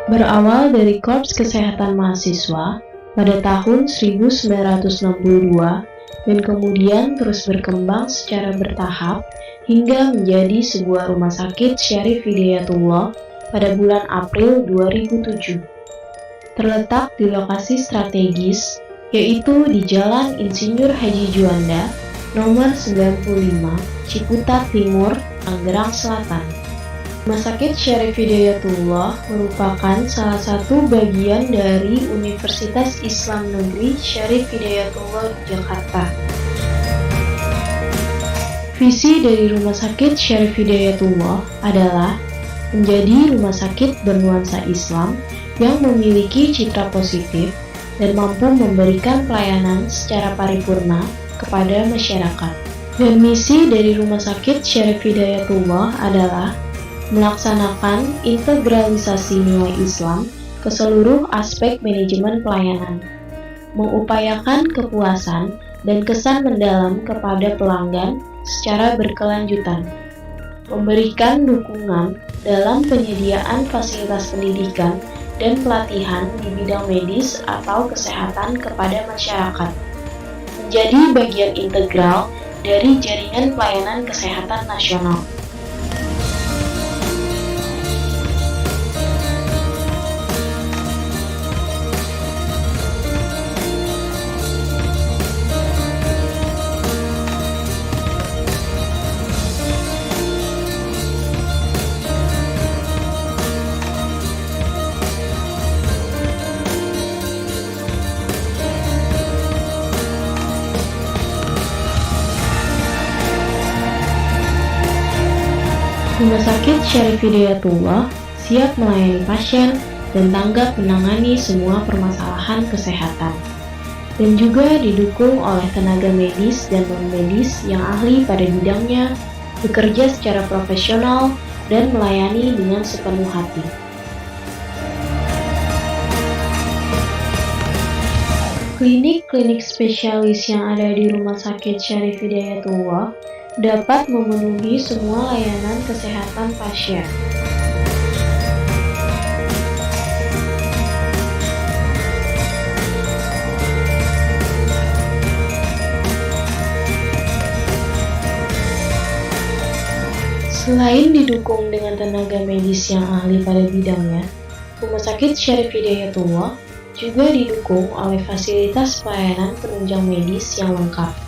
Berawal dari Korps Kesehatan Mahasiswa pada tahun 1962 dan kemudian terus berkembang secara bertahap hingga menjadi sebuah rumah sakit Syarif Hidayatullah pada bulan April 2007. Terletak di lokasi strategis, yaitu di Jalan Insinyur Haji Juanda, nomor 95, Ciputat Timur, Tangerang Selatan. Rumah sakit Syarif Hidayatullah merupakan salah satu bagian dari Universitas Islam Negeri Syarif Hidayatullah Jakarta. Visi dari Rumah Sakit Syarif Hidayatullah adalah menjadi rumah sakit bernuansa Islam yang memiliki citra positif dan mampu memberikan pelayanan secara paripurna kepada masyarakat. Dan misi dari Rumah Sakit Syarif Hidayatullah adalah melaksanakan integralisasi nilai Islam ke seluruh aspek manajemen pelayanan, mengupayakan kepuasan dan kesan mendalam kepada pelanggan secara berkelanjutan, memberikan dukungan dalam penyediaan fasilitas pendidikan dan pelatihan di bidang medis atau kesehatan kepada masyarakat, menjadi bagian integral dari jaringan pelayanan kesehatan nasional. Rumah Sakit Syarif Hidayatullah siap melayani pasien dan tanggap menangani semua permasalahan kesehatan, dan juga didukung oleh tenaga medis dan non-medis yang ahli pada bidangnya, bekerja secara profesional, dan melayani dengan sepenuh hati. Klinik-klinik spesialis yang ada di Rumah Sakit Syarif Hidayatullah dapat memenuhi semua layanan kesehatan pasien. Selain didukung dengan tenaga medis yang ahli pada bidangnya, Rumah Sakit Syarif Hidayatullah juga didukung oleh fasilitas pelayanan penunjang medis yang lengkap.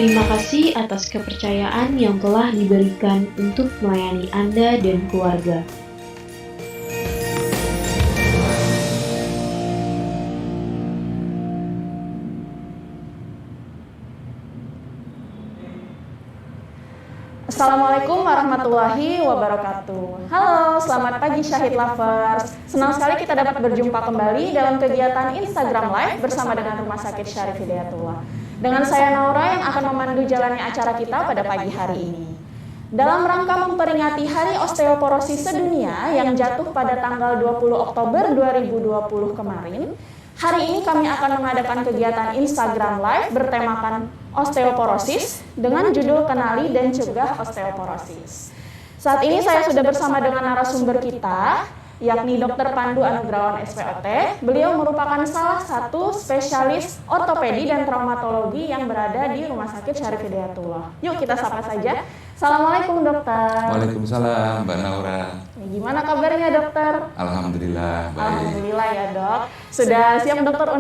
Terima kasih atas kepercayaan yang telah diberikan untuk melayani Anda dan keluarga. Assalamualaikum warahmatullahi wabarakatuh. Halo, selamat pagi Syahid Lovers. Senang sekali kita dapat berjumpa kembali dalam kegiatan Instagram Live bersama dengan Rumah Sakit Syarif Hidayatullah. Dengan saya Naura yang akan memandu jalannya acara kita pada pagi hari ini. Dalam rangka memperingati Hari Osteoporosis Sedunia yang jatuh pada tanggal 20 Oktober 2020 kemarin, hari ini kami akan mengadakan kegiatan Instagram Live bertemakan osteoporosis dengan judul Kenali dan Cegah Osteoporosis. Saat ini saya sudah bersama dengan narasumber kita, yakni Dr. Pandu Anugrawan SPOT. Beliau merupakan salah satu spesialis ortopedi dan traumatologi yang berada di Rumah Sakit Syarif Hidayatullah. Yuk kita sapa saja. Assalamualaikum dokter. Waalaikumsalam Mbak Naura. Gimana kabarnya dokter? Alhamdulillah baik. Alhamdulillah ya dok. Sudah siap dokter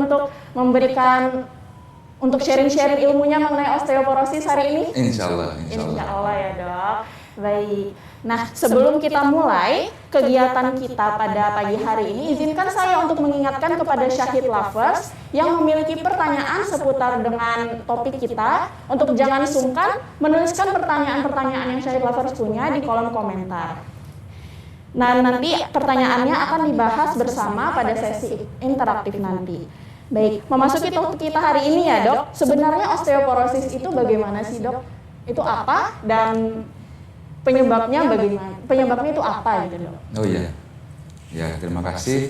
untuk sharing-sharing ilmunya mengenai osteoporosis hari ini? Insya Allah. Insya Allah ya dok. Baik. Nah, sebelum kita mulai kegiatan kita pada pagi hari ini, izinkan saya untuk mengingatkan kepada Syahid Lovers yang memiliki pertanyaan seputar dengan topik kita, untuk jangan sungkan menuliskan pertanyaan-pertanyaan yang Syahid Lovers punya di kolom komentar. Nah, nanti pertanyaannya akan dibahas bersama pada sesi interaktif nanti. Baik, memasuki topik kita hari ini ya dok, sebenarnya osteoporosis itu bagaimana sih dok? Itu apa dan penyebabnya bagaimana? Penyebabnya itu apa gitu dok? Oh iya, ya terima kasih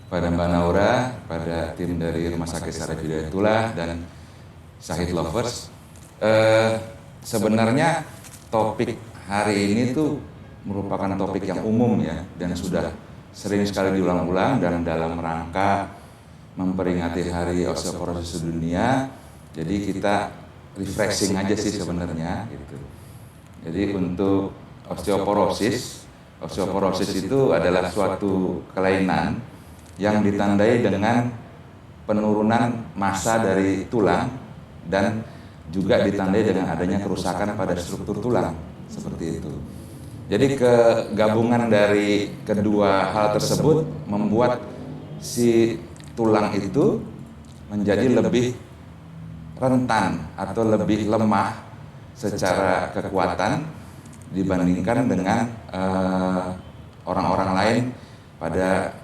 pada Mbak Naura, pada tim dari Rumah Sakit Syarif Hidayatullah dan Syahid Lovers. Sebenarnya topik hari ini tuh merupakan topik yang umum ya, dan sudah sering sekali diulang-ulang, dan dalam rangka memperingati Hari Osteoporosis Sedunia, jadi kita refreshing aja sih sebenarnya gitu. Jadi untuk osteoporosis itu adalah suatu kelainan yang ditandai dengan penurunan massa dari tulang dan juga ditandai dengan adanya kerusakan pada struktur tulang, seperti itu. Jadi kegabungan dari kedua hal tersebut membuat si tulang itu menjadi lebih rentan atau lebih lemah secara kekuatan dibandingkan dengan orang-orang lain pada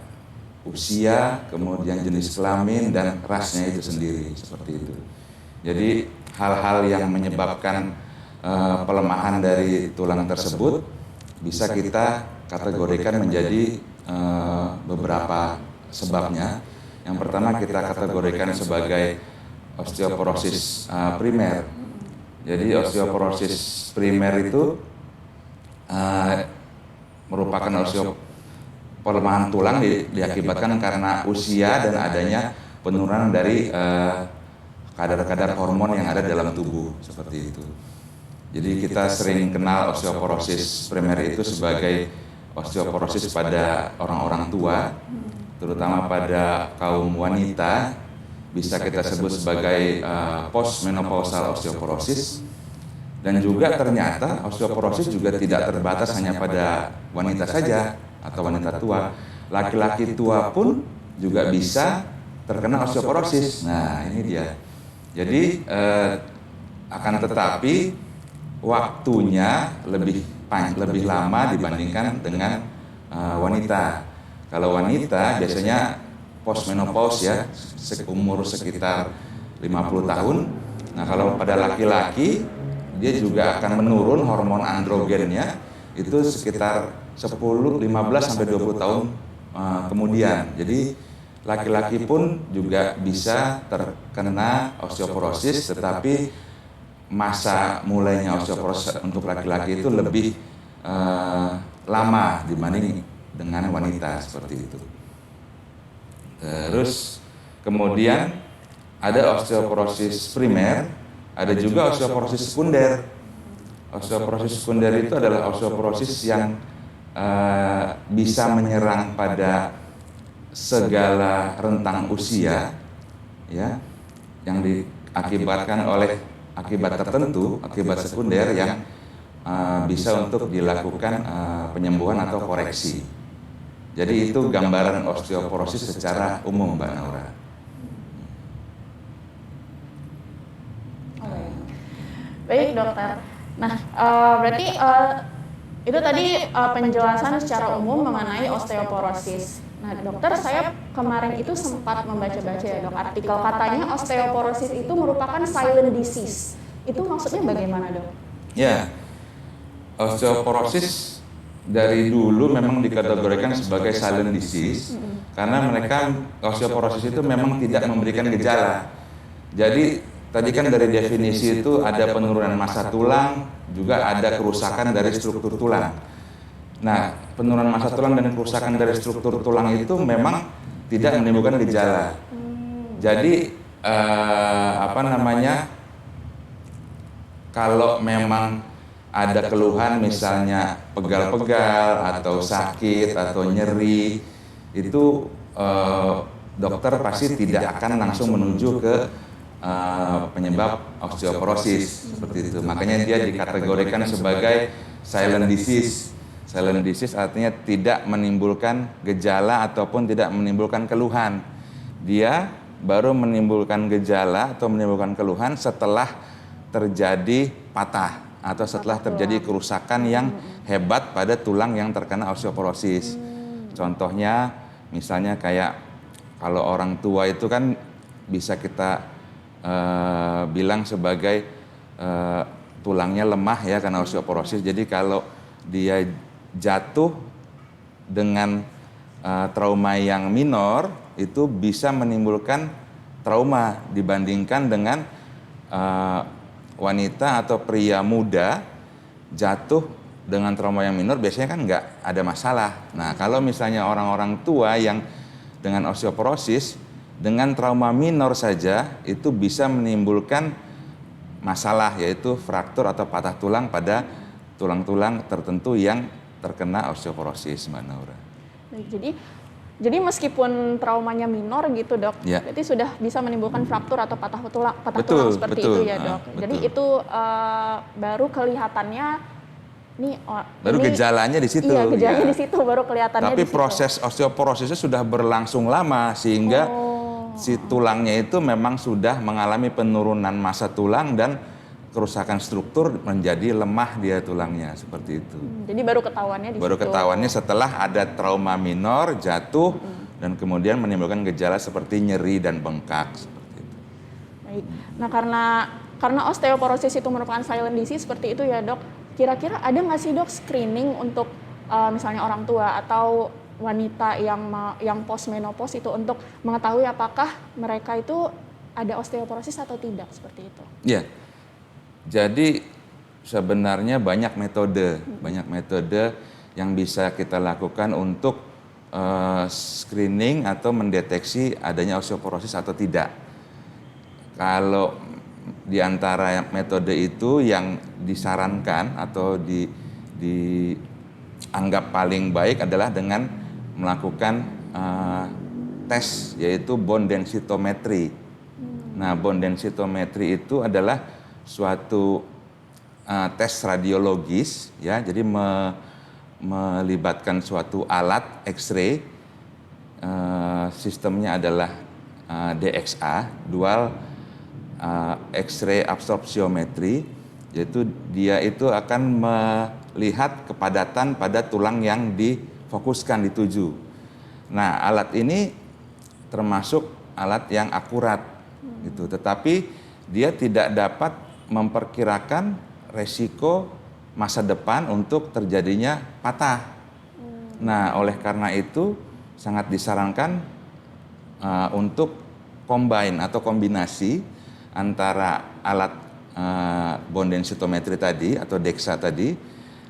usia, kemudian jenis kelamin dan rasnya itu sendiri, seperti itu. Jadi hal-hal yang menyebabkan pelemahan dari tulang tersebut bisa kita kategorikan menjadi beberapa sebabnya. Yang pertama kita kategorikan sebagai osteoporosis primer. Jadi osteoporosis primer itu merupakan pelemahan tulang diakibatkan karena usia dan adanya penurunan dari kadar-kadar hormon yang ada dalam tubuh, seperti itu. Jadi kita sering kenal osteoporosis primer itu sebagai osteoporosis pada orang-orang tua, terutama pada kaum wanita, bisa kita sebut sebagai postmenopausal osteoporosis. Dan juga ternyata osteoporosis juga tidak terbatas hanya pada wanita saja atau wanita tua. Laki-laki tua pun juga bisa terkena osteoporosis. Nah, ini dia. Jadi akan tetapi waktunya lebih lama dibandingkan dengan wanita. Kalau wanita biasanya postmenopause ya, umur sekitar 50 tahun. Nah, kalau pada laki-laki dia juga akan menurun hormon androgennya itu sekitar 15 sampai 20 tahun kemudian. Jadi laki-laki pun juga bisa terkena osteoporosis, tetapi masa mulainya osteoporosis untuk laki-laki itu lebih lama dibanding dengan wanita, seperti itu. Terus kemudian ada osteoporosis primer, ada juga osteoporosis sekunder. Osteoporosis sekunder itu adalah osteoporosis yang bisa menyerang pada segala rentang usia, ya, yang diakibatkan oleh akibat tertentu, akibat sekunder yang bisa untuk dilakukan penyembuhan atau koreksi. Jadi itu gambaran osteoporosis secara umum, Mbak Naura. Baik dokter, Nah, berarti itu tadi penjelasan secara umum mengenai osteoporosis. Nah, dokter, saya kemarin itu sempat membaca-baca ya dok, artikel katanya osteoporosis itu merupakan silent disease. Itu maksudnya bagaimana dok? Ya, osteoporosis dari dulu memang dikategorikan sebagai silent disease karena mereka osteoporosis itu memang tidak memberikan gejala. Jadi tadi kan dari definisi itu ada penurunan massa tulang, juga ada kerusakan dari struktur tulang. Nah, penurunan massa tulang dan kerusakan dari struktur tulang itu memang tidak menimbulkan gejala. Jadi kalau memang ada keluhan misalnya pegal-pegal atau sakit atau nyeri, itu dokter pasti tidak akan langsung menuju ke penyebab osteoporosis seperti itu. Makanya dia dikategorikan sebagai silent disease. Silent disease artinya tidak menimbulkan gejala ataupun tidak menimbulkan keluhan. Dia baru menimbulkan gejala atau menimbulkan keluhan setelah terjadi patah atau setelah terjadi kerusakan yang hebat pada tulang yang terkena osteoporosis. Contohnya misalnya kayak kalau orang tua itu kan bisa kita bilang sebagai tulangnya lemah ya karena osteoporosis. Jadi kalau dia jatuh dengan trauma yang minor itu bisa menimbulkan trauma dibandingkan dengan wanita atau pria muda jatuh dengan trauma yang minor biasanya kan nggak ada masalah. Nah kalau misalnya orang-orang tua yang dengan osteoporosis dengan trauma minor saja itu bisa menimbulkan masalah yaitu fraktur atau patah tulang pada tulang-tulang tertentu yang terkena osteoporosis, Mbak Naura. Jadi meskipun traumanya minor gitu dok, ya. berarti sudah bisa menimbulkan fraktur atau patah tulang seperti itu ya dok. Jadi itu baru kelihatannya baru gejalanya di situ. Iya, gejalanya di situ baru kelihatannya. Tapi proses osteoporosisnya sudah berlangsung lama sehingga si tulangnya itu memang sudah mengalami penurunan massa tulang dan kerusakan struktur menjadi lemah dia tulangnya seperti itu. Jadi baru ketahuannya di situ. Baru ketahuannya setelah ada trauma minor, jatuh dan kemudian menimbulkan gejala seperti nyeri dan bengkak seperti itu. Baik. Nah, karena osteoporosis itu merupakan silent disease seperti itu ya, Dok. Kira-kira ada nggak sih, Dok, screening untuk misalnya orang tua atau wanita yang postmenopause itu untuk mengetahui apakah mereka itu ada osteoporosis atau tidak seperti itu? Iya. Jadi sebenarnya banyak metode yang bisa kita lakukan untuk screening atau mendeteksi adanya osteoporosis atau tidak. Kalau di antara metode itu yang disarankan atau dianggap paling baik adalah dengan melakukan tes yaitu bone densitometry. Nah, bone densitometry itu adalah suatu tes radiologis ya, jadi melibatkan suatu alat X-ray, sistemnya adalah DXA, dual X-ray absorptiometry, yaitu dia itu akan melihat kepadatan pada tulang yang difokuskan dituju. Nah, alat ini termasuk alat yang akurat gitu, tetapi dia tidak dapat memperkirakan resiko masa depan untuk terjadinya patah. Nah, oleh karena itu sangat disarankan untuk combine atau kombinasi antara alat bone densitometry tadi atau DEXA tadi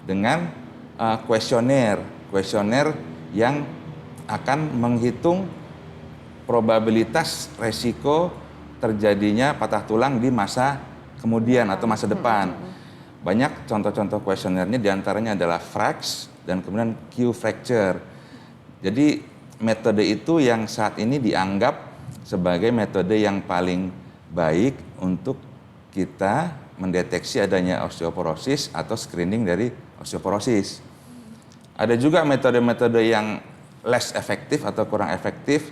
dengan kuesioner yang akan menghitung probabilitas resiko terjadinya patah tulang di masa kemudian atau masa depan. Banyak contoh-contoh kuesionernya, diantaranya adalah FRAX dan kemudian Q-Fracture. Jadi metode itu yang saat ini dianggap sebagai metode yang paling baik untuk kita mendeteksi adanya osteoporosis atau screening dari osteoporosis. Ada juga metode-metode yang less efektif atau kurang efektif,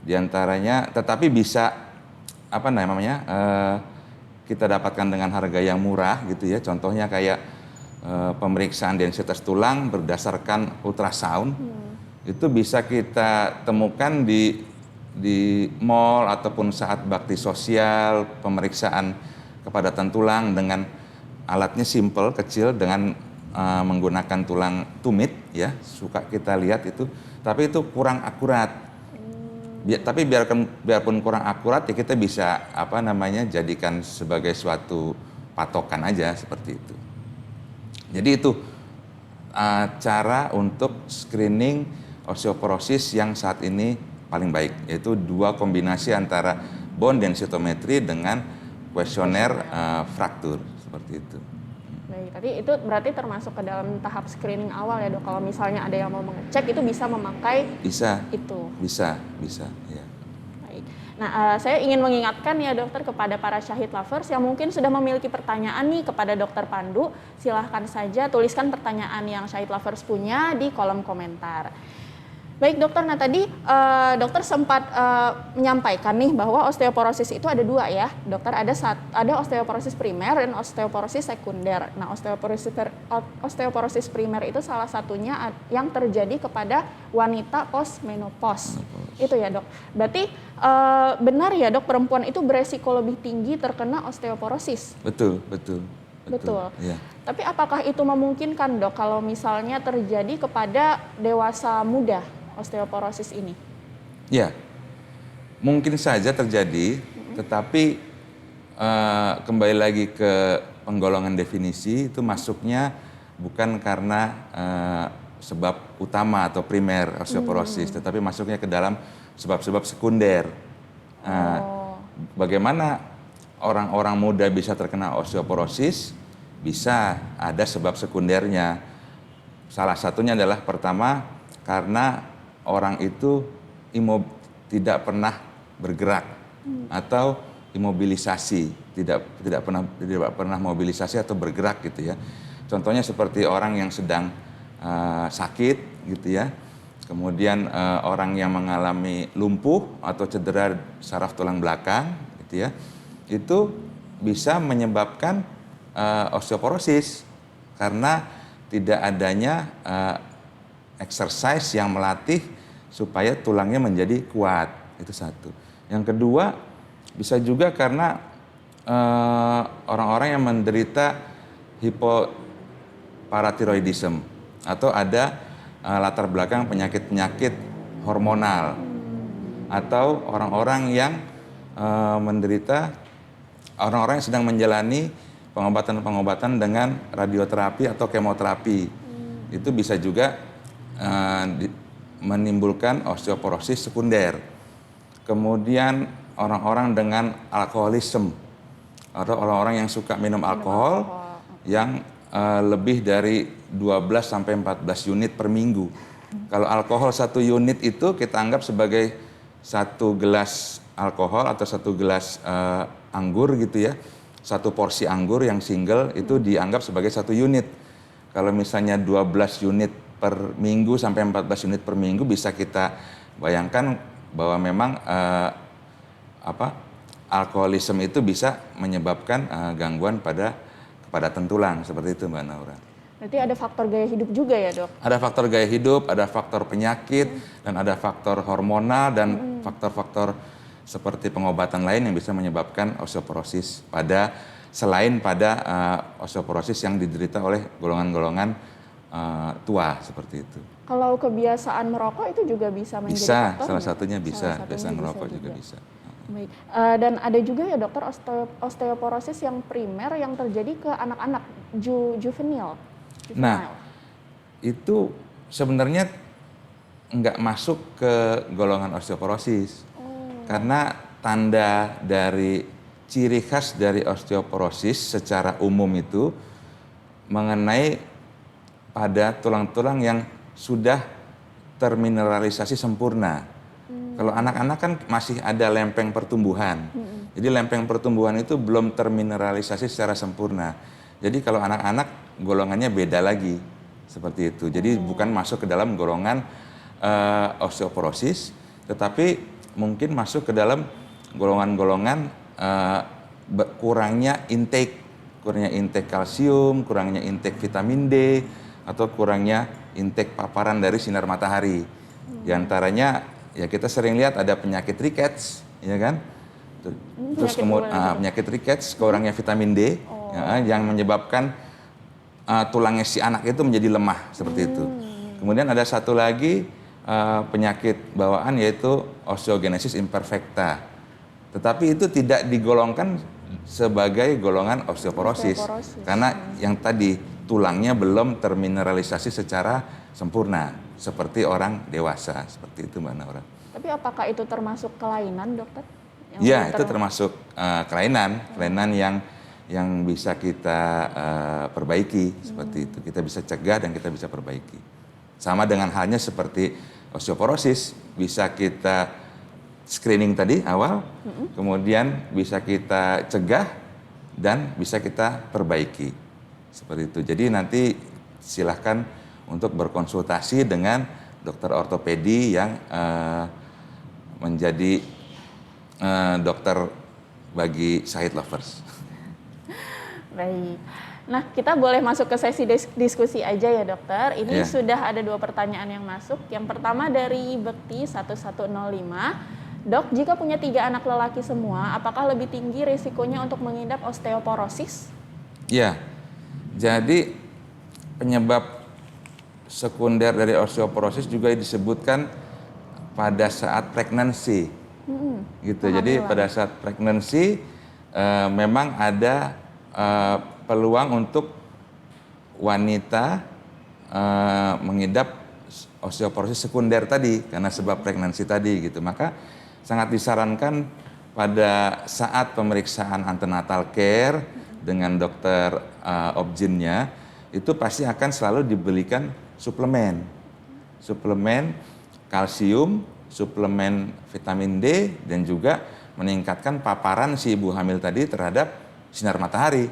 diantaranya tetapi bisa kita dapatkan dengan harga yang murah gitu ya. Contohnya kayak pemeriksaan densitas tulang berdasarkan ultrasound. Itu bisa kita temukan di mall ataupun saat bakti sosial, pemeriksaan kepadatan tulang dengan alatnya simple, kecil, dengan menggunakan tulang tumit ya, suka kita lihat itu, tapi itu kurang akurat. Tapi biarpun kurang akurat ya kita bisa jadikan sebagai suatu patokan aja seperti itu. Jadi itu cara untuk screening osteoporosis yang saat ini paling baik, yaitu 2 kombinasi antara bone densitometry dengan kuesioner fraktur seperti itu. Baik, tadi itu berarti termasuk ke dalam tahap screening awal ya dok. Kalau misalnya ada yang mau mengecek itu bisa memakai itu. Bisa ya. Baik. Nah, saya ingin mengingatkan ya dokter kepada para Syahid Lovers yang mungkin sudah memiliki pertanyaan nih kepada Dokter Pandu, silahkan saja tuliskan pertanyaan yang Syahid Lovers punya di kolom komentar. Baik dokter, nah tadi dokter sempat menyampaikan nih bahwa osteoporosis itu ada 2 ya dokter, ada osteoporosis primer dan osteoporosis sekunder. Nah osteoporosis primer itu salah satunya yang terjadi kepada wanita postmenopause. Itu ya dok, berarti benar ya dok, perempuan itu beresiko lebih tinggi terkena osteoporosis? Betul. Ya. Tapi apakah itu memungkinkan dok kalau misalnya terjadi kepada dewasa muda osteoporosis ini? Ya, mungkin saja terjadi, tetapi kembali lagi ke penggolongan definisi, itu masuknya bukan karena sebab utama atau primer osteoporosis, tetapi masuknya ke dalam sebab-sebab sekunder. Bagaimana orang-orang muda bisa terkena osteoporosis? Bisa ada sebab sekundernya. Salah satunya adalah pertama karena orang itu tidak pernah bergerak atau imobilisasi, tidak pernah mobilisasi atau bergerak gitu ya. Contohnya seperti orang yang sedang sakit gitu ya. Kemudian orang yang mengalami lumpuh atau cedera saraf tulang belakang gitu ya. Itu bisa menyebabkan osteoporosis karena tidak adanya exercise yang melatih supaya tulangnya menjadi kuat. Itu satu. Yang kedua, bisa juga karena orang-orang yang menderita hipoparathyroidism atau ada latar belakang penyakit-penyakit hormonal, atau orang-orang yang orang-orang yang sedang menjalani pengobatan-pengobatan dengan radioterapi atau kemoterapi. Itu bisa juga menimbulkan osteoporosis sekunder. Kemudian orang-orang dengan alkoholisme atau orang-orang yang suka minum alkohol yang lebih dari 12 sampai 14 unit per minggu. Kalau alkohol 1 unit itu kita anggap sebagai 1 gelas alkohol atau 1 gelas anggur gitu ya. 1 porsi anggur yang single itu dianggap sebagai 1 unit. Kalau misalnya 12 unit per minggu sampai 14 unit per minggu, bisa kita bayangkan bahwa memang alkoholisme itu bisa menyebabkan gangguan pada kepadatan tulang seperti itu Mbak Naura. Berarti ada faktor gaya hidup juga ya dok? Ada faktor gaya hidup, ada faktor penyakit, dan ada faktor hormonal dan faktor-faktor seperti pengobatan lain yang bisa menyebabkan osteoporosis selain pada osteoporosis yang diderita oleh golongan-golongan tua seperti itu. Kalau kebiasaan merokok itu juga bisa menjadi faktor? Salah satunya bisa. Kebiasaan merokok juga bisa. Baik. Dan ada juga ya dokter osteoporosis yang primer yang terjadi ke anak-anak juvenil. Nah, itu sebenarnya nggak masuk ke golongan osteoporosis. Karena tanda dari ciri khas dari osteoporosis secara umum itu mengenai pada tulang-tulang yang sudah termineralisasi sempurna. Kalau anak-anak kan masih ada lempeng pertumbuhan. Jadi lempeng pertumbuhan itu belum termineralisasi secara sempurna. Jadi kalau anak-anak golongannya beda lagi. Seperti itu. Jadi bukan masuk ke dalam golongan osteoporosis, tetapi mungkin masuk ke dalam golongan-golongan kurangnya intake kalsium, kurangnya intake vitamin D, atau kurangnya intake paparan dari sinar matahari. Di antaranya ya kita sering lihat ada penyakit rickets, ya kan? Terus kemudian penyakit rickets, kurangnya vitamin D, ya, yang menyebabkan tulangnya si anak itu menjadi lemah seperti itu. Kemudian ada satu lagi penyakit bawaan yaitu osteogenesis imperfecta. Tetapi itu tidak digolongkan sebagai golongan osteoporosis. Karena yang tadi tulangnya belum termineralisasi secara sempurna seperti orang dewasa, seperti itu Mbak Naura. Tapi apakah itu termasuk kelainan, dokter? Iya, itu termasuk kelainan yang bisa kita perbaiki seperti itu. Kita bisa cegah dan kita bisa perbaiki. Sama dengan halnya seperti osteoporosis, bisa kita screening tadi awal, kemudian bisa kita cegah dan bisa kita perbaiki seperti itu. Jadi nanti silahkan untuk berkonsultasi dengan dokter ortopedi yang menjadi dokter bagi Shahid Lovers. Baik. Nah, kita boleh masuk ke sesi diskusi aja ya dokter. Ini sudah ada 2 pertanyaan yang masuk. Yang pertama dari Bekti 1105. Dok, jika punya 3 anak lelaki semua, apakah lebih tinggi risikonya untuk mengidap osteoporosis? Ya, jadi penyebab sekunder dari osteoporosis juga disebutkan pada saat pregnancy. Gitu. Jadi pada saat pregnancy memang ada peluang untuk wanita mengidap osteoporosis sekunder tadi karena sebab pregnancy tadi gitu. Maka sangat disarankan pada saat pemeriksaan antenatal care dengan dokter obgynnya itu pasti akan selalu diberikan suplemen kalsium, suplemen vitamin D, dan juga meningkatkan paparan si ibu hamil tadi terhadap sinar matahari.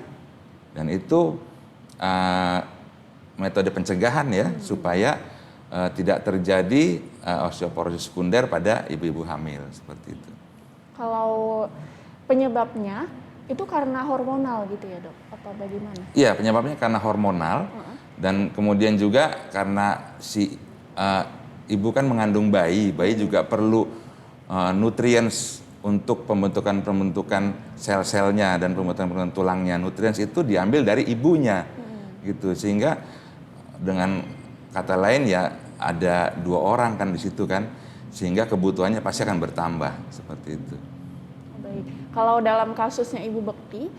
Dan itu metode pencegahan ya, supaya tidak terjadi osteoporosis sekunder pada ibu-ibu hamil seperti itu. Kalau penyebabnya itu karena hormonal gitu ya dok? Apa bagaimana? Iya, penyebabnya karena hormonal dan kemudian juga karena si ibu kan mengandung bayi juga perlu nutrients untuk pembentukan sel-selnya dan pembentukan tulangnya. Nutrients itu diambil dari ibunya, gitu. Sehingga dengan kata lain ya ada 2 orang kan di situ kan, sehingga kebutuhannya pasti akan bertambah seperti itu. Baik. Kalau dalam kasusnya Ibu Bekti,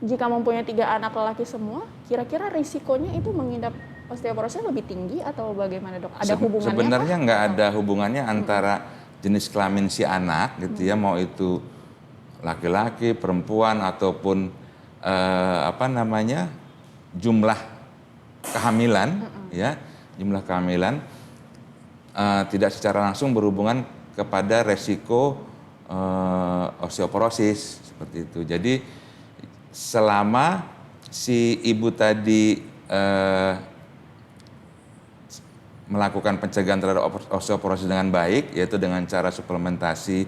jika mempunyai 3 anak lelaki semua, kira-kira risikonya itu mengidap osteoporosis lebih tinggi atau bagaimana dok? Ada hubungannya? Sebenarnya nggak ada hubungannya antara jenis kelamin si anak gitu ya, mau itu laki-laki, perempuan ataupun jumlah kehamilan ya, jumlah kehamilan tidak secara langsung berhubungan kepada resiko osteoporosis seperti itu. Jadi selama si ibu tadi melakukan pencegahan terhadap osteoporosis dengan baik, yaitu dengan cara suplementasi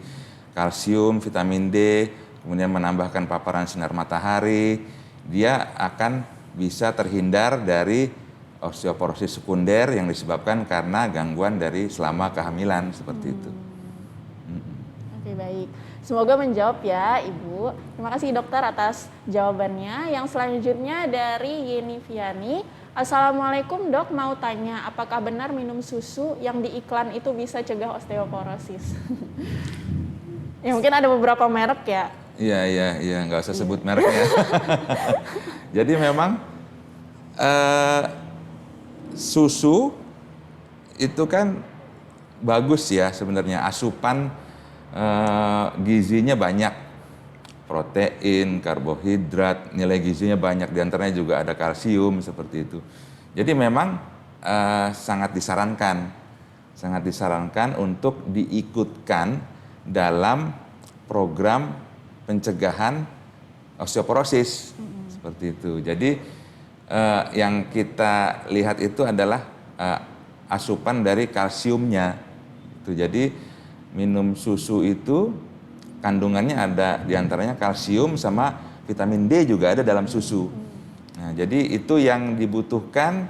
kalsium, vitamin D, kemudian menambahkan paparan sinar matahari, dia akan bisa terhindar dari osteoporosis sekunder yang disebabkan karena gangguan dari selama kehamilan seperti itu. Oke, baik. Semoga menjawab ya Ibu. Terima kasih dokter atas jawabannya. Yang selanjutnya dari Yeni Viani. Assalamualaikum dok, mau tanya apakah benar minum susu yang di iklan itu bisa cegah osteoporosis? Ya mungkin ada beberapa merek ya. Iya, nggak usah sebut mereknya. Jadi memang susu itu kan bagus ya sebenarnya, asupan gizinya banyak. Protein, karbohidrat, nilai gizinya banyak, diantaranya juga ada kalsium seperti itu. Jadi memang sangat disarankan untuk diikutkan dalam program pencegahan osteoporosis seperti itu. Jadi yang kita lihat itu adalah asupan dari kalsiumnya. Jadi minum susu itu kandungannya ada diantaranya kalsium sama vitamin D juga ada dalam susu. Nah, jadi itu yang dibutuhkan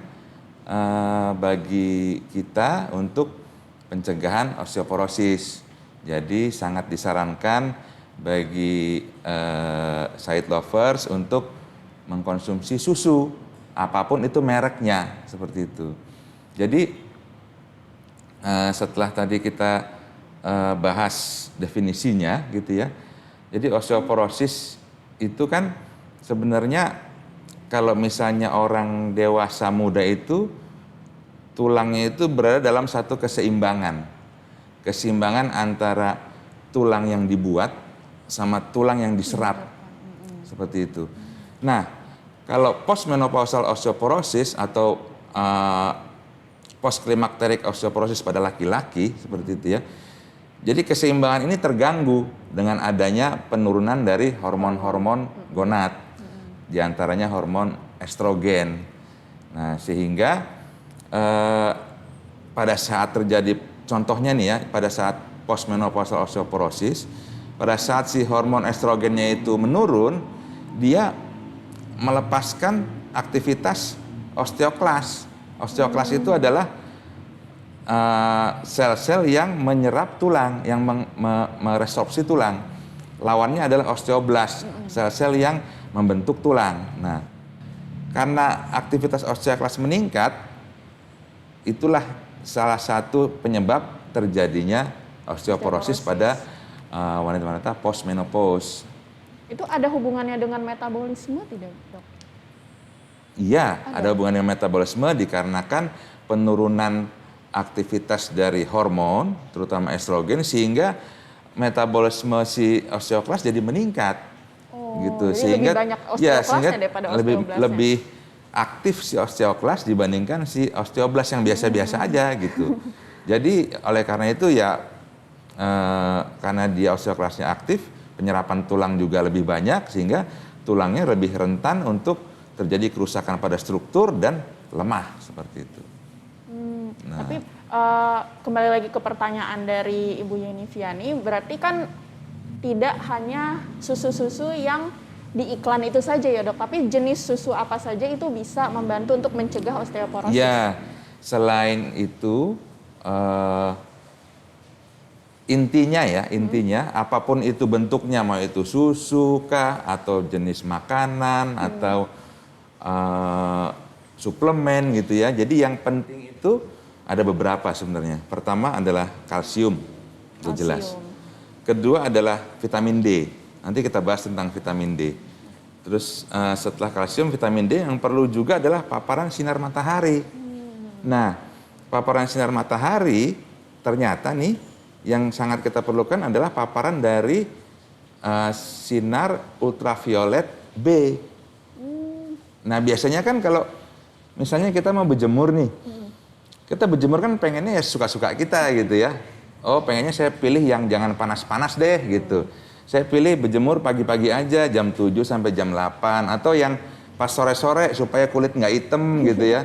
bagi kita untuk pencegahan osteoporosis. Jadi sangat disarankan bagi side lovers untuk mengkonsumsi susu, apapun itu mereknya, seperti itu. Jadi setelah tadi kita bahas definisinya gitu ya. Jadi osteoporosis itu kan sebenarnya kalau misalnya orang dewasa muda itu tulangnya itu berada dalam satu keseimbangan. Keseimbangan antara tulang yang dibuat sama tulang yang diserap. Seperti itu. Nah, kalau postmenopausal osteoporosis atau postklimakterik osteoporosis pada laki-laki seperti itu ya. Jadi keseimbangan ini terganggu dengan adanya penurunan dari hormon-hormon gonad, diantaranya hormon estrogen. Nah, sehingga pada saat terjadi, contohnya nih ya, pada saat postmenopausal osteoporosis, pada saat si hormon estrogennya itu menurun, dia melepaskan aktivitas osteoklas. Osteoklas itu adalah sel-sel yang menyerap tulang, yang meresorpsi tulang. Lawannya adalah osteoblast, sel-sel yang membentuk tulang. Nah, karena aktivitas osteoklas meningkat, itulah salah satu penyebab terjadinya osteoporosis pada wanita-wanita postmenopause. Itu ada hubungannya dengan metabolisme tidak, Dok? Iya, ada hubungan dengan metabolisme dikarenakan penurunan aktivitas dari hormon, terutama estrogen, sehingga metabolisme si osteoklas jadi meningkat. Gitu. Jadi Sehingga lebih banyak osteoklasnya daripada osteoblasnya. lebih aktif si osteoklas dibandingkan si osteoblas yang biasa-biasa aja gitu. Jadi oleh karena itu ya karena dia osteoklasnya aktif, penyerapan tulang juga lebih banyak sehingga tulangnya lebih rentan untuk terjadi kerusakan pada struktur dan lemah seperti itu. Nah. Tapi kembali lagi ke pertanyaan dari Ibu Yeni Viani, berarti kan tidak hanya susu-susu yang di iklan itu saja ya, Dok, tapi jenis susu apa saja itu bisa membantu untuk mencegah osteoporosis? Ya, selain itu intinya apapun itu bentuknya, mau itu susu kah atau jenis makanan atau suplemen gitu ya. Jadi yang penting itu ada beberapa sebenarnya. Pertama adalah kalsium, itu jelas. Kedua adalah vitamin D. Nanti kita bahas tentang vitamin D. Terus setelah kalsium, vitamin D yang perlu juga adalah paparan sinar matahari. Nah, paparan sinar matahari ternyata nih yang sangat kita perlukan adalah paparan dari sinar ultraviolet B. Nah, biasanya kan kalau misalnya kita mau berjemur nih, kita berjemur kan pengennya ya suka-suka kita gitu ya. Oh, pengennya saya pilih yang jangan panas-panas deh gitu. Saya pilih berjemur pagi-pagi aja jam 7 sampai jam 8. Atau yang pas sore-sore supaya kulit nggak hitam gitu ya.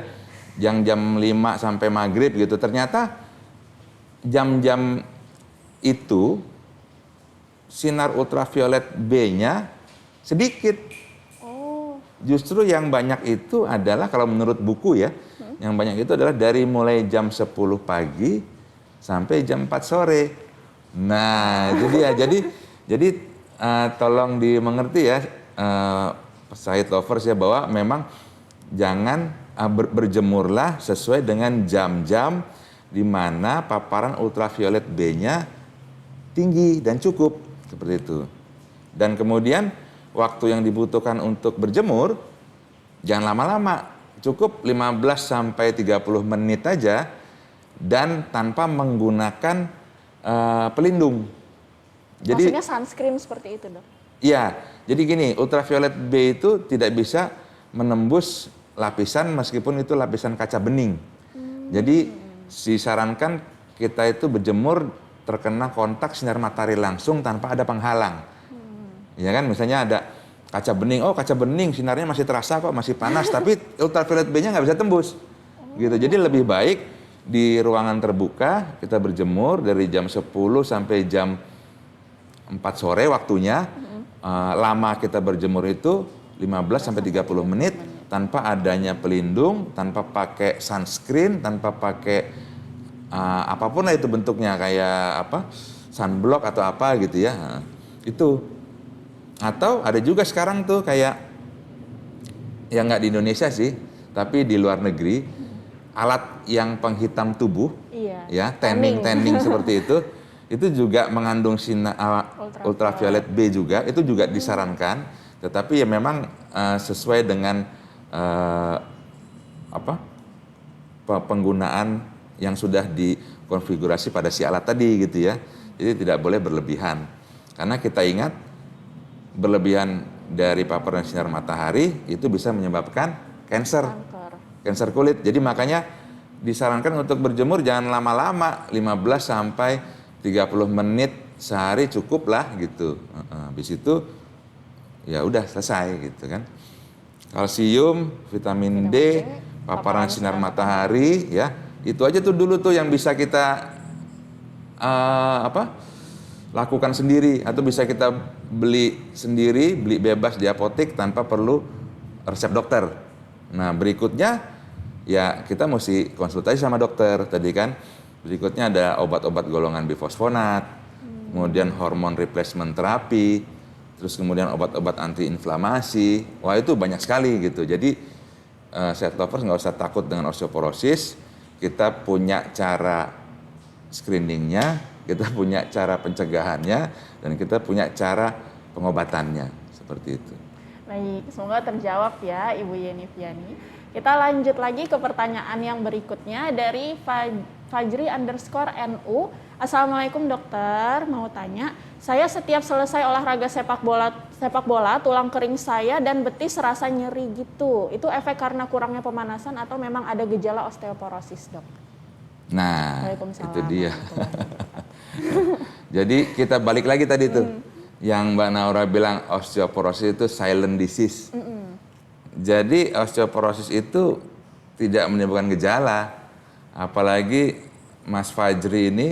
Yang jam 5 sampai maghrib gitu. Ternyata jam-jam itu sinar ultraviolet B-nya sedikit. Justru yang banyak itu adalah kalau menurut buku ya, yang banyak itu adalah dari mulai jam 10 pagi sampai jam 4 sore. Nah, itu dia. Jadi tolong dimengerti ya, side lovers ya, bahwa memang jangan berjemurlah sesuai dengan jam-jam di mana paparan ultraviolet B-nya tinggi dan cukup, seperti itu. Dan kemudian waktu yang dibutuhkan untuk berjemur jangan lama-lama, cukup 15 sampai 30 menit aja dan tanpa menggunakan pelindung. Jadi maksudnya sunscreen seperti itu, Dok? Iya, jadi gini, ultraviolet B itu tidak bisa menembus lapisan meskipun itu lapisan kaca bening. Jadi disarankan kita itu berjemur terkena kontak sinar matahari langsung tanpa ada penghalang. Ya kan, misalnya ada kaca bening, oh kaca bening sinarnya masih terasa kok, masih panas, tapi ultraviolet B-nya nggak bisa tembus. Gitu. Jadi lebih baik di ruangan terbuka kita berjemur dari jam 10 sampai jam 4 sore waktunya, lama kita berjemur itu 15 sampai 30 menit tanpa adanya pelindung, tanpa pakai sunscreen, tanpa pakai apapun lah itu bentuknya, kayak apa, sunblock atau apa gitu ya. Nah, itu. Atau ada juga sekarang tuh kayak, ya nggak di Indonesia sih, tapi di luar negeri, alat yang penghitam tubuh, ya tanning seperti itu juga mengandung sinar ultraviolet B juga, itu juga disarankan, tetapi ya memang sesuai dengan penggunaan yang sudah dikonfigurasi pada si alat tadi gitu ya. Jadi tidak boleh berlebihan, karena kita ingat berlebihan dari paparan sinar matahari itu bisa menyebabkan kanker kulit. Jadi makanya disarankan untuk berjemur jangan lama-lama, 15 sampai 30 menit sehari cukup lah gitu. Habis itu ya udah selesai gitu kan. Kalsium, vitamin D, paparan sinar matahari ya. Itu aja tuh dulu tuh yang bisa kita lakukan sendiri, atau bisa kita beli sendiri, beli bebas di apotek tanpa perlu resep dokter. Nah berikutnya ya kita mesti konsultasi sama dokter tadi kan. Berikutnya ada obat-obat golongan bifosfonat, kemudian hormon replacement terapi, terus kemudian obat-obat antiinflamasi. Wah itu banyak sekali gitu. Jadi Sehat Lovers nggak usah takut dengan osteoporosis. Kita punya cara screeningnya, kita punya cara pencegahannya, dan kita punya cara pengobatannya, seperti itu. Baik, semoga terjawab ya Ibu Yeni Fiani. Kita lanjut lagi ke pertanyaan yang berikutnya dari Fajri_NU. Assalamualaikum dokter, mau tanya, saya setiap selesai olahraga sepak bola, tulang kering saya dan betis serasa nyeri gitu. Itu efek karena kurangnya pemanasan atau memang ada gejala osteoporosis, dok? Nah, itu dia. Jadi kita balik lagi tadi tuh, yang Mbak Naura bilang osteoporosis itu silent disease. Jadi osteoporosis itu tidak menimbulkan gejala, apalagi Mas Fajri ini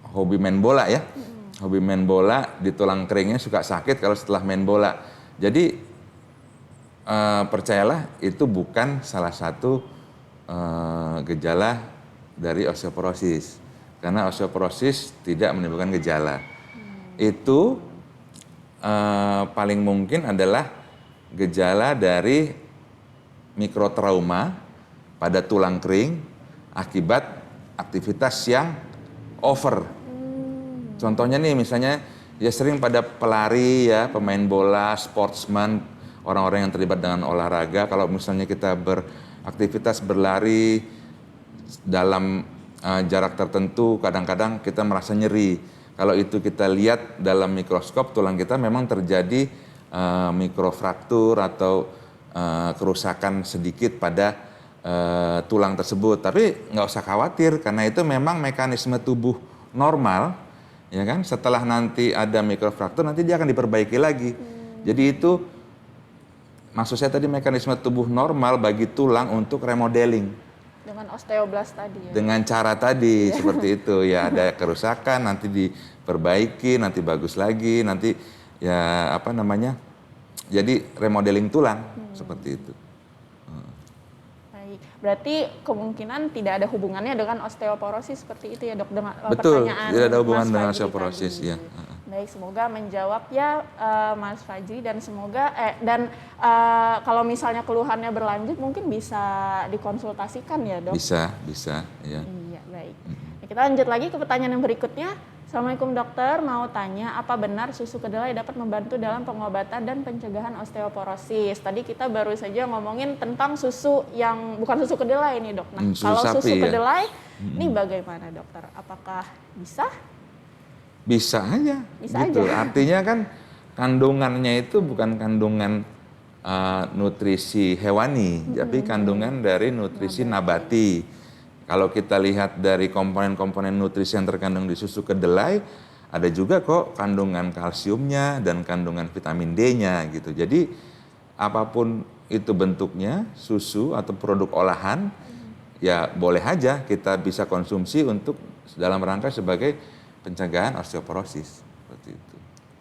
hobi main bola ya, hobi main bola, di tulang keringnya suka sakit kalau setelah main bola. Jadi percayalah itu bukan salah satu gejala dari osteoporosis, karena osteoporosis tidak menimbulkan gejala. Itu paling mungkin adalah gejala dari mikrotrauma pada tulang kering akibat aktivitas yang over. Contohnya nih misalnya ya sering pada pelari ya, pemain bola, sportsman, orang-orang yang terlibat dengan olahraga. Kalau misalnya kita beraktivitas berlari dalam jarak tertentu, kadang-kadang kita merasa nyeri. Kalau itu kita lihat dalam mikroskop, tulang kita memang terjadi mikrofraktur atau kerusakan sedikit pada tulang tersebut. Tapi nggak usah khawatir, karena itu memang mekanisme tubuh normal, ya kan? Setelah nanti ada mikrofraktur, nanti dia akan diperbaiki lagi. Jadi itu maksud saya tadi mekanisme tubuh normal bagi tulang untuk remodeling. Dengan osteoblast tadi ya? Dengan cara tadi, seperti itu. Ya ada kerusakan, nanti diperbaiki, nanti bagus lagi, nanti ya apa namanya, jadi remodeling tulang, seperti itu. Baik, berarti kemungkinan tidak ada hubungannya dengan osteoporosis seperti itu ya dok? Dengan betul, pertanyaan tidak ada hubungan Mas dengan Fajri osteoporosis tadi. ya. Baik, semoga menjawab ya Mas Fajri, dan semoga kalau misalnya keluhannya berlanjut mungkin bisa dikonsultasikan ya dok? Bisa ya. Iya, baik. Nah, kita lanjut lagi ke pertanyaan yang berikutnya. Assalamualaikum dokter, mau tanya apa benar susu kedelai dapat membantu dalam pengobatan dan pencegahan osteoporosis? Tadi kita baru saja ngomongin tentang susu yang bukan susu kedelai nih dok. Nah, kalau susu kedelai ini bagaimana dokter? Apakah bisa? Bisa aja. Gitu. Artinya kan kandungannya itu bukan kandungan nutrisi hewani, tapi kandungan dari nutrisi nabati. Kalau kita lihat dari komponen-komponen nutrisi yang terkandung di susu kedelai, ada juga kok kandungan kalsiumnya dan kandungan vitamin D-nya gitu. Jadi apapun itu bentuknya, susu atau produk olahan, ya boleh aja kita bisa konsumsi untuk dalam rangka sebagai pencegahan osteoporosis, seperti itu.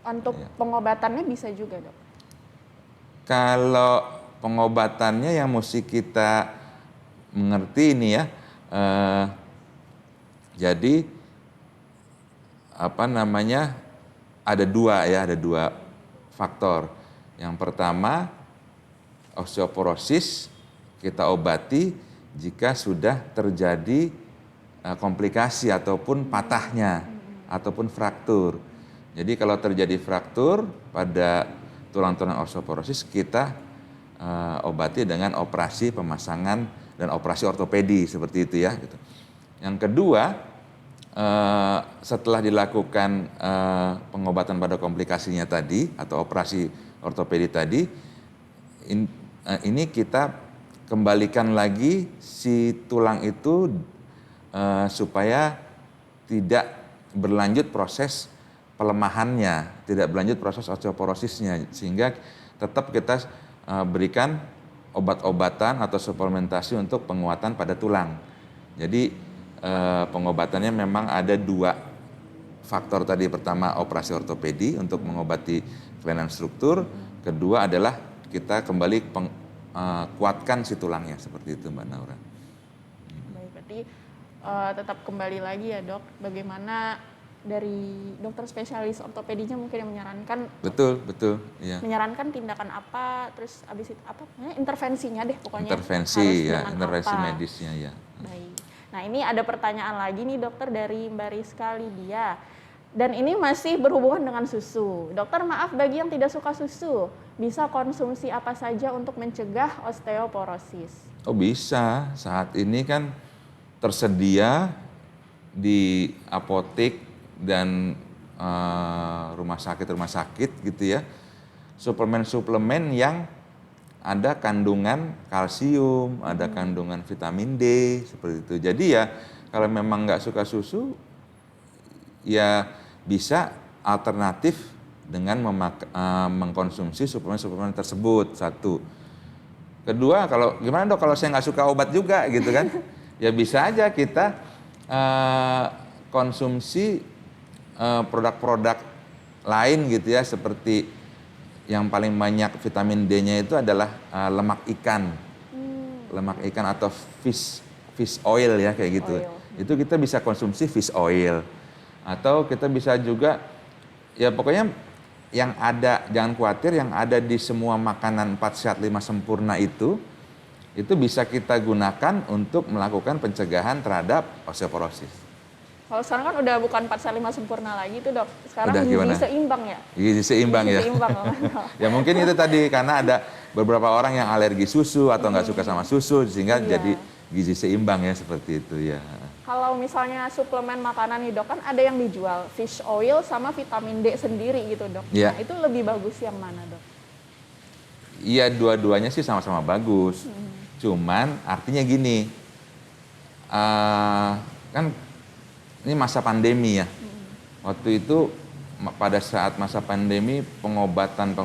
Untuk Ya. pengobatannya bisa juga, Dok? Kalau pengobatannya yang mesti kita mengerti ini ya, jadi apa namanya, ada dua faktor. Yang pertama, osteoporosis kita obati jika sudah terjadi komplikasi ataupun patahnya ataupun fraktur. Jadi kalau terjadi fraktur pada tulang-tulang osteoporosis, kita obati dengan operasi pemasangan dan operasi ortopedi seperti itu ya. Gitu. Yang kedua, setelah dilakukan pengobatan pada komplikasinya tadi atau operasi ortopedi tadi, ini kita kembalikan lagi si tulang itu supaya tidak berlanjut proses pelemahannya, tidak berlanjut proses osteoporosisnya, sehingga tetap kita berikan obat-obatan atau suplementasi untuk penguatan pada tulang. Jadi pengobatannya memang ada dua faktor tadi. Pertama, operasi ortopedi untuk mengobati kelainan struktur. Kedua adalah kita kembali kuatkan si tulangnya, seperti itu Mbak Naura. Baik, berarti tetap kembali lagi ya, Dok, bagaimana dari dokter spesialis ortopedinya mungkin yang menyarankan. Betul, ya. Menyarankan tindakan apa, terus abis itu apa, intervensinya deh pokoknya. Intervensi harus ya, intervensi apa. medisnya ya. Baik. Nah, ini ada pertanyaan lagi nih dokter dari Mbak Rizka Lydia. Dan ini masih berhubungan dengan susu. Dokter, maaf bagi yang tidak suka susu, bisa konsumsi apa saja untuk mencegah osteoporosis? Oh bisa, saat ini kan tersedia di apotek dan rumah sakit gitu ya, suplemen-suplemen yang ada kandungan kalsium, ada kandungan vitamin D, seperti itu. Jadi ya kalau memang nggak suka susu, ya bisa alternatif dengan mengkonsumsi suplemen-suplemen tersebut, satu. Kedua, kalau gimana Dok kalau saya nggak suka obat juga gitu kan, ya bisa aja kita konsumsi produk-produk lain gitu ya, seperti yang paling banyak vitamin D-nya itu adalah lemak ikan. Lemak ikan atau fish oil ya, kayak gitu. Itu kita bisa konsumsi fish oil. Atau kita bisa juga, ya pokoknya yang ada, jangan khawatir, yang ada di semua makanan 4 sehat 5 sempurna itu bisa kita gunakan untuk melakukan pencegahan terhadap osteoporosis. Kalau sekarang kan udah bukan 4 sehat 5 sempurna lagi tuh, Dok. Sekarang Udah gizi gimana? seimbang ya? Gizi seimbang ya. Seimbang. Ya mungkin itu tadi karena ada beberapa orang yang alergi susu atau nggak suka sama susu, sehingga jadi gizi seimbang ya, seperti itu ya. Kalau misalnya suplemen makanan nih, Dok, kan ada yang dijual fish oil sama vitamin D sendiri gitu, Dok. Ya. Nah, itu lebih bagus yang mana, Dok? Iya, dua-duanya sih sama-sama bagus. Cuman artinya gini, kan ini masa pandemi ya. Waktu itu pada saat masa pandemi, pengobatan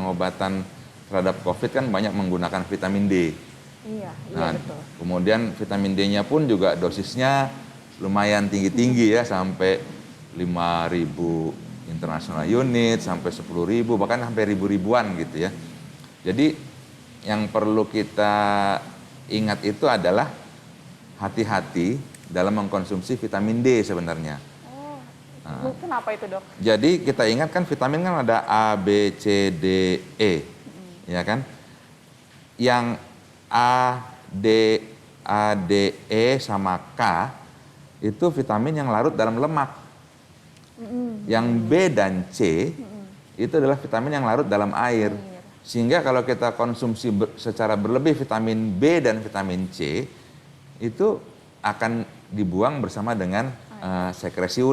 terhadap COVID kan banyak menggunakan vitamin D. Iya, Nah, betul. kemudian vitamin D-nya pun juga dosisnya lumayan tinggi-tinggi ya, sampai 5.000 international unit, sampai 10.000, bahkan sampai ribu-ribuan gitu ya. Jadi yang perlu kita ingat itu adalah hati-hati dalam mengkonsumsi vitamin D sebenarnya. Kenapa itu, Dok? Jadi kita ingat kan vitamin kan ada A, B, C, D, E, ya kan? Yang A, D, E sama K itu vitamin yang larut dalam lemak. Yang B dan C itu adalah vitamin yang larut dalam air. Sehingga kalau kita konsumsi secara berlebih vitamin B dan vitamin C, itu akan dibuang bersama dengan ekskresi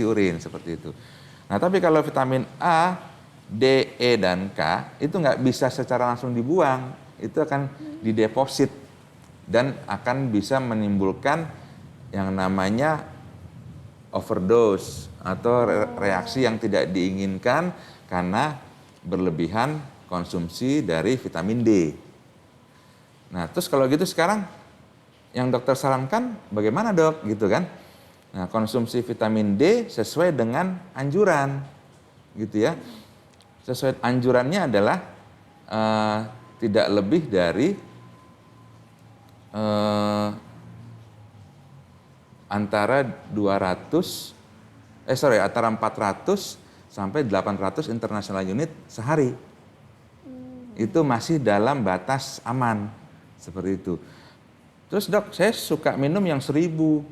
urin seperti itu. Nah, tapi kalau vitamin A, D, E, dan K itu nggak bisa secara langsung dibuang, itu akan dideposit dan akan bisa menimbulkan yang namanya overdose atau reaksi yang tidak diinginkan karena berlebihan konsumsi dari vitamin D. Nah, terus kalau gitu sekarang yang dokter sarankan bagaimana, Dok, gitu kan? Nah, konsumsi vitamin D sesuai dengan anjuran. gitu ya. Sesuai anjurannya adalah tidak lebih dari antara 400 sampai 800 international unit sehari. Itu masih dalam batas aman, seperti itu. Terus dok, saya suka minum yang 1000,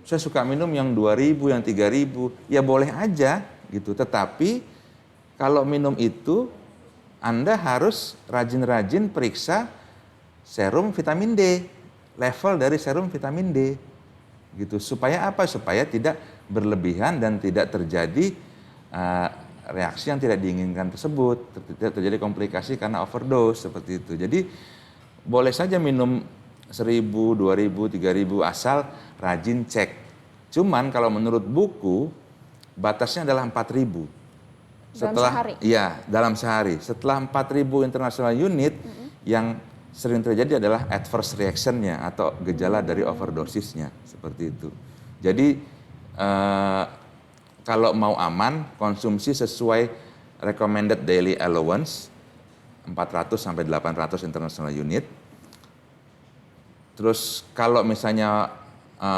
saya suka minum yang 2000, yang 3000, ya boleh aja gitu. Tetapi kalau minum itu, Anda harus rajin-rajin periksa serum vitamin D, level dari serum vitamin D, gitu. Supaya apa? Supaya tidak berlebihan dan tidak terjadi reaksi yang tidak diinginkan tersebut, tidak terjadi komplikasi karena overdose seperti itu. Jadi boleh saja minum 1000, 2000, 3000 asal rajin cek. Cuman kalau menurut buku batasnya adalah 4000. Setelah sehari? Iya, dalam sehari. Setelah 4000 international unit, yang sering terjadi adalah adverse reaction-nya atau gejala dari overdosisnya, seperti itu. Jadi kalau mau aman, konsumsi sesuai recommended daily allowance 400 sampai 800 international unit. Terus kalau misalnya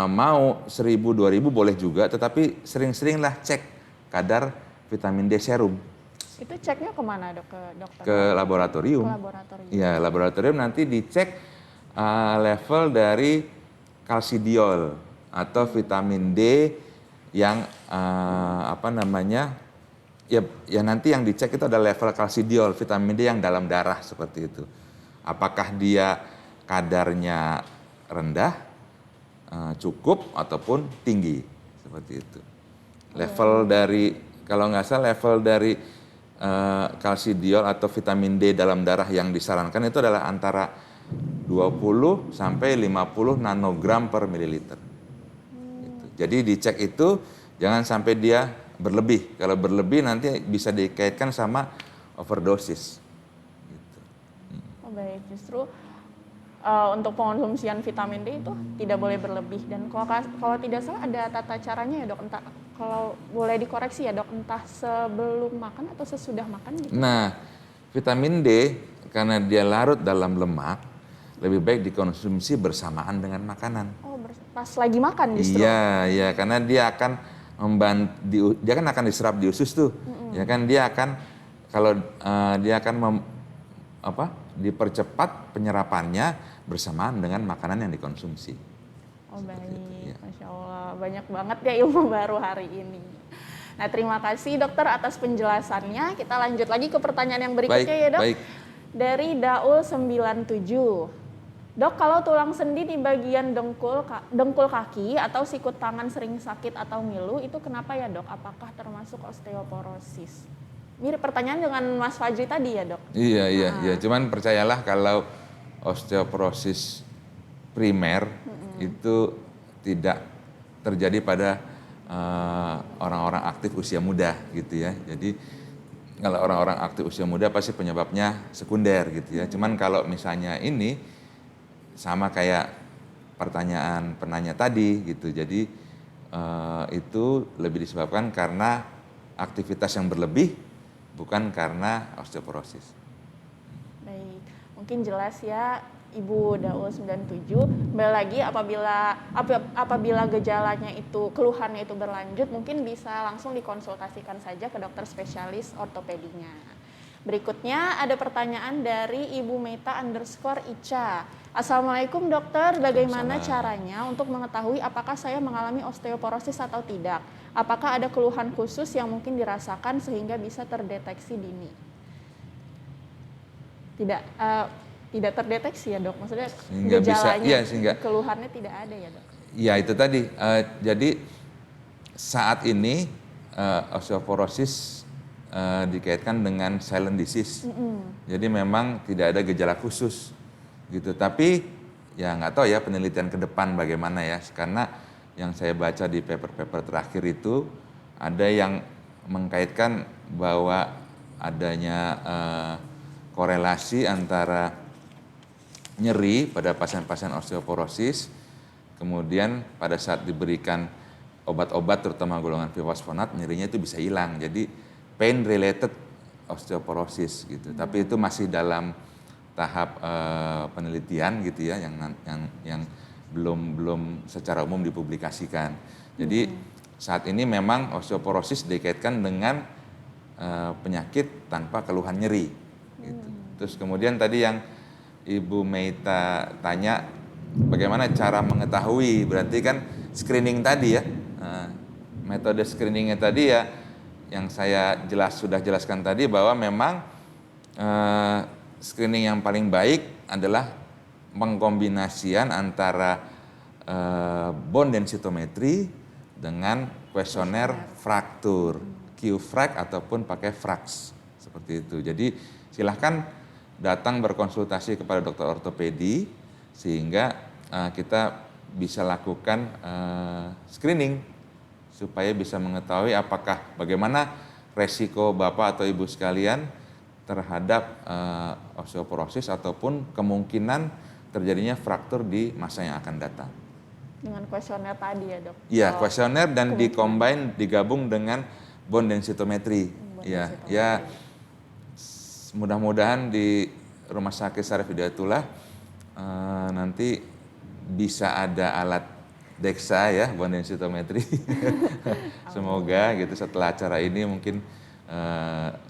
mau 1000, 2000 boleh juga, tetapi sering-seringlah cek kadar vitamin D serum. Itu ceknya kemana dok? Ke dokter? Ke laboratorium. Ke laboratorium. Iya, laboratorium nanti dicek level dari kalsidiol atau vitamin D yang ya nanti yang dicek itu ada level kalsidiol, vitamin D yang dalam darah seperti itu. Apakah dia kadarnya rendah, cukup ataupun tinggi seperti itu. Level dari, kalau nggak salah level dari kalsidiol atau vitamin D dalam darah yang disarankan itu adalah antara 20 sampai 50 nanogram per mililiter. Gitu. Jadi dicek itu jangan sampai dia berlebih. Kalau berlebih nanti bisa dikaitkan sama overdosis. Gitu. Oh baik, justru untuk pengonsumsian vitamin D itu tidak boleh berlebih, dan kalau tidak salah ada tata caranya ya dok, entah kalau boleh dikoreksi ya dok, entah sebelum makan atau sesudah makan gitu. Nah, vitamin D karena dia larut dalam lemak, lebih baik dikonsumsi bersamaan dengan makanan. Oh, pas lagi makan justru. Iya, karena dia akan dia kan akan diserap di usus tuh. Ya kan dia akan dia akan dipercepat penyerapannya bersamaan dengan makanan yang dikonsumsi. Oh baik, ya. Masya Allah, banyak banget ya ilmu baru hari ini. Nah terima kasih dokter atas penjelasannya. Kita lanjut lagi ke pertanyaan yang berikutnya ya dok. Baik. Dari Daul 97. Dok, kalau tulang sendi di bagian dengkul kaki atau sikut tangan sering sakit atau ngilu, itu kenapa ya dok? Apakah termasuk osteoporosis? Mirip pertanyaan dengan Mas Fajri tadi ya dok? Iya. Cuman percayalah kalau osteoporosis primer itu tidak terjadi pada orang-orang aktif usia muda gitu ya. Jadi kalau orang-orang aktif usia muda pasti penyebabnya sekunder gitu ya. Cuman kalau misalnya ini sama kayak pertanyaan penanya tadi gitu. Jadi itu lebih disebabkan karena aktivitas yang berlebih, bukan karena osteoporosis. Baik, mungkin jelas ya Ibu Daul 97. Kembali lagi apabila gejalanya itu, keluhannya itu berlanjut, mungkin bisa langsung dikonsultasikan saja ke dokter spesialis ortopedinya. Berikutnya ada pertanyaan dari Ibu Meta _Ica. Assalamualaikum dokter, bagaimana caranya untuk mengetahui apakah saya mengalami osteoporosis atau tidak? Apakah ada keluhan khusus yang mungkin dirasakan sehingga bisa terdeteksi dini? Tidak terdeteksi ya dok, maksudnya Sehingga gejalanya, sehingga keluhannya tidak ada ya dok? Ya itu tadi, jadi saat ini osteoporosis dikaitkan dengan silent disease. Jadi memang tidak ada gejala khusus gitu. Tapi ya nggak tahu ya penelitian ke depan bagaimana ya. Karena yang saya baca di paper-paper terakhir itu ada yang mengkaitkan bahwa adanya korelasi antara nyeri pada pasien-pasien osteoporosis, kemudian pada saat diberikan obat-obat terutama golongan bifosfonat, nyerinya itu bisa hilang. Jadi pain related osteoporosis gitu. Tapi itu masih dalam tahap penelitian gitu ya, yang belum secara umum dipublikasikan. Jadi saat ini memang osteoporosis dikaitkan dengan penyakit tanpa keluhan nyeri. Gitu. Terus kemudian tadi yang Ibu Meita tanya bagaimana cara mengetahui, berarti kan screening tadi ya, metode screeningnya tadi ya, yang saya sudah jelaskan tadi bahwa memang screening yang paling baik adalah pengkombinasian antara bone densitometry dengan kuesioner fraktur, Q-FRAC ataupun pakai FRAX seperti itu. Jadi silahkan datang berkonsultasi kepada dokter ortopedi sehingga kita bisa lakukan screening supaya bisa mengetahui bagaimana resiko Bapak atau Ibu sekalian terhadap osteoporosis ataupun kemungkinan terjadinya fraktur di masa yang akan datang. Dengan kuesioner tadi ya dok? Iya, kuesioner dan digabung dengan bone densitometry. Ya, mudah-mudahan di Rumah Sakit Syarif Hidayatullah nanti bisa ada alat DEXA ya, bone densitometry. Semoga gitu setelah acara ini mungkin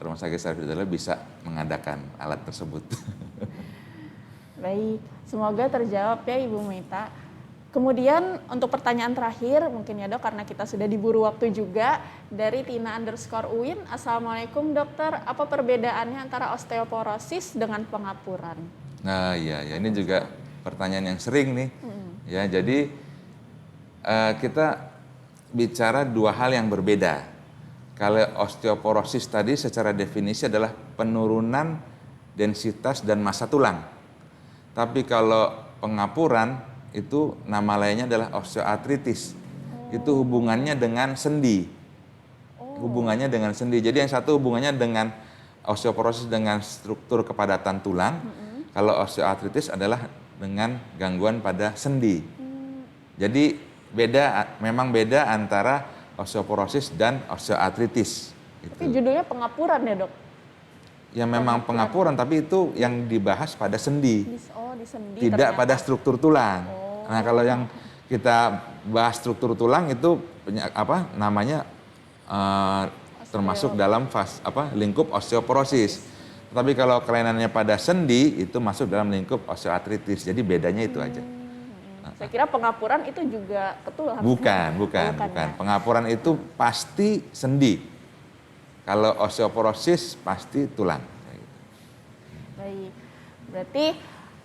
Rumah Sakit Syarif Hidayatullah bisa mengadakan alat tersebut. Baik, semoga terjawab ya Ibu Meita. Kemudian untuk pertanyaan terakhir mungkin ya dok, karena kita sudah diburu waktu juga, dari Tina_UIN. Assalamualaikum dokter, apa perbedaannya antara osteoporosis dengan pengapuran? Nah ya ini juga pertanyaan yang sering nih. Ya, jadi kita bicara dua hal yang berbeda. Kalau osteoporosis tadi secara definisi adalah penurunan densitas dan massa tulang. Tapi kalau pengapuran itu nama lainnya adalah osteoartritis. Itu hubungannya dengan sendi. Hubungannya dengan sendi. Jadi yang satu hubungannya dengan osteoporosis dengan struktur kepadatan tulang. Kalau osteoartritis adalah dengan gangguan pada sendi. Jadi memang beda antara osteoporosis dan osteoartritis. Tapi judulnya pengapuran ya dok? Ya memang pengapuran, tapi itu yang dibahas pada sendi. Di sendi tidak ternyata. pada struktur tulang. Nah kalau yang kita bahas struktur tulang itu namanya termasuk dalam lingkup osteoporosis. Tapi kalau kelainannya pada sendi itu masuk dalam lingkup osteoartritis. Jadi bedanya itu aja. Saya kira pengapuran itu juga ke tulang. Bukan. Ya? Pengapuran itu pasti sendi. Kalau osteoporosis pasti tulang. Baik, berarti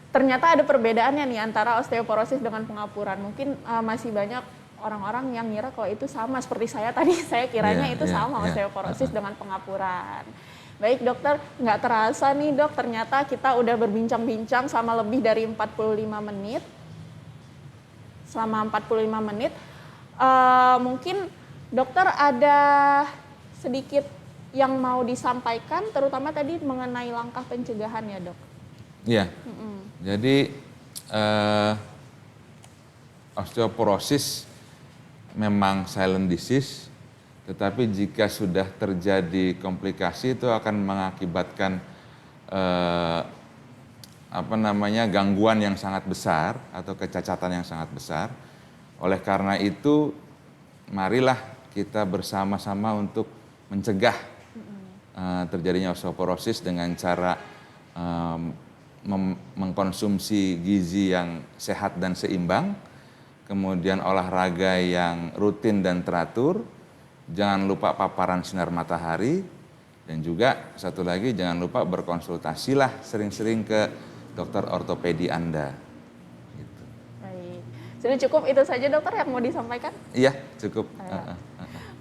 ternyata ada perbedaannya nih antara osteoporosis dengan pengapuran. Mungkin masih banyak orang-orang yang ngira kalau itu sama, seperti saya tadi, saya kiranya sama osteoporosis dengan pengapuran. Baik dokter, nggak terasa nih dok, ternyata kita udah berbincang-bincang selama lebih dari 45 menit. Selama 45 menit, mungkin dokter ada sedikit yang mau disampaikan, terutama tadi mengenai langkah pencegahan ya dok? Iya, jadi osteoporosis memang silent disease, tetapi jika sudah terjadi komplikasi itu akan mengakibatkan gangguan yang sangat besar atau kecacatan yang sangat besar. Oleh karena itu, marilah kita bersama-sama untuk mencegah terjadinya osteoporosis dengan cara mengkonsumsi gizi yang sehat dan seimbang, kemudian olahraga yang rutin dan teratur, jangan lupa paparan sinar matahari, dan juga satu lagi jangan lupa berkonsultasilah sering-sering ke dokter ortopedi Anda. Gitu. Baik, sudah cukup itu saja dokter yang mau disampaikan? Iya, cukup.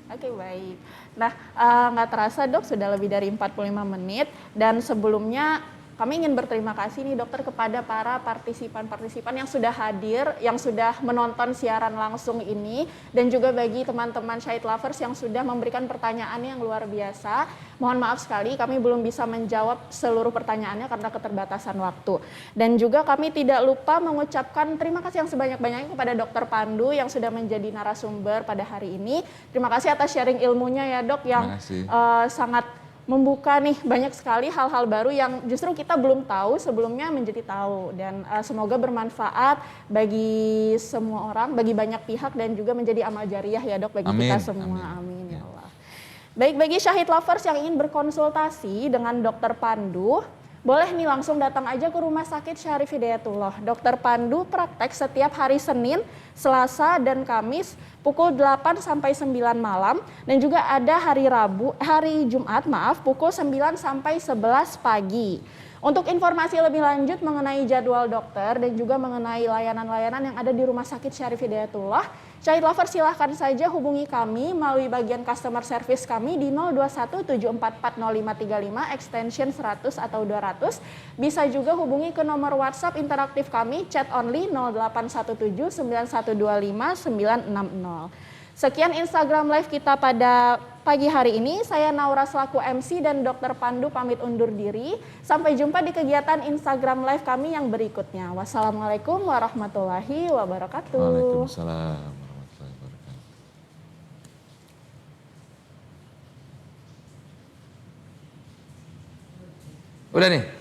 Oke, baik. Nah, nggak terasa dok, sudah lebih dari 45 menit, dan sebelumnya Kami ingin berterima kasih nih dokter kepada para partisipan-partisipan yang sudah hadir, yang sudah menonton siaran langsung ini, dan juga bagi teman-teman Syahid Lovers yang sudah memberikan pertanyaan yang luar biasa. Mohon maaf sekali kami belum bisa menjawab seluruh pertanyaannya karena keterbatasan waktu. Dan juga kami tidak lupa mengucapkan terima kasih yang sebanyak-banyaknya kepada Dokter Pandu yang sudah menjadi narasumber pada hari ini. Terima kasih atas sharing ilmunya ya dok, yang sangat membuka nih banyak sekali hal-hal baru yang justru kita belum tahu sebelumnya menjadi tahu, dan semoga bermanfaat bagi semua orang, bagi banyak pihak, dan juga menjadi amal jariah ya dok bagi kita semua. Amin ya Allah. Baik, bagi Syahid Lovers yang ingin berkonsultasi dengan Dokter Pandu, boleh nih langsung datang aja ke Rumah Sakit Syarif Hidayatullah. Dokter Pandu praktek setiap hari Senin, Selasa, dan Kamis pukul 8 sampai 9 malam, dan juga ada hari Jumat pukul 9 sampai 11 pagi. Untuk informasi lebih lanjut mengenai jadwal dokter dan juga mengenai layanan-layanan yang ada di Rumah Sakit Syarif Hidayatullah, Syahid Lovers silahkan saja hubungi kami melalui bagian customer service kami di 0217440535 extension 100 atau 200. Bisa juga hubungi ke nomor WhatsApp interaktif kami chat only 081791259660. Sekian Instagram Live kita pada pagi hari ini. Saya Naura selaku MC dan Dokter Pandu pamit undur diri. Sampai jumpa di kegiatan Instagram Live kami yang berikutnya. Wassalamualaikum warahmatullahi wabarakatuh. Waalaikumsalam warahmatullahi wabarakatuh. Udah nih.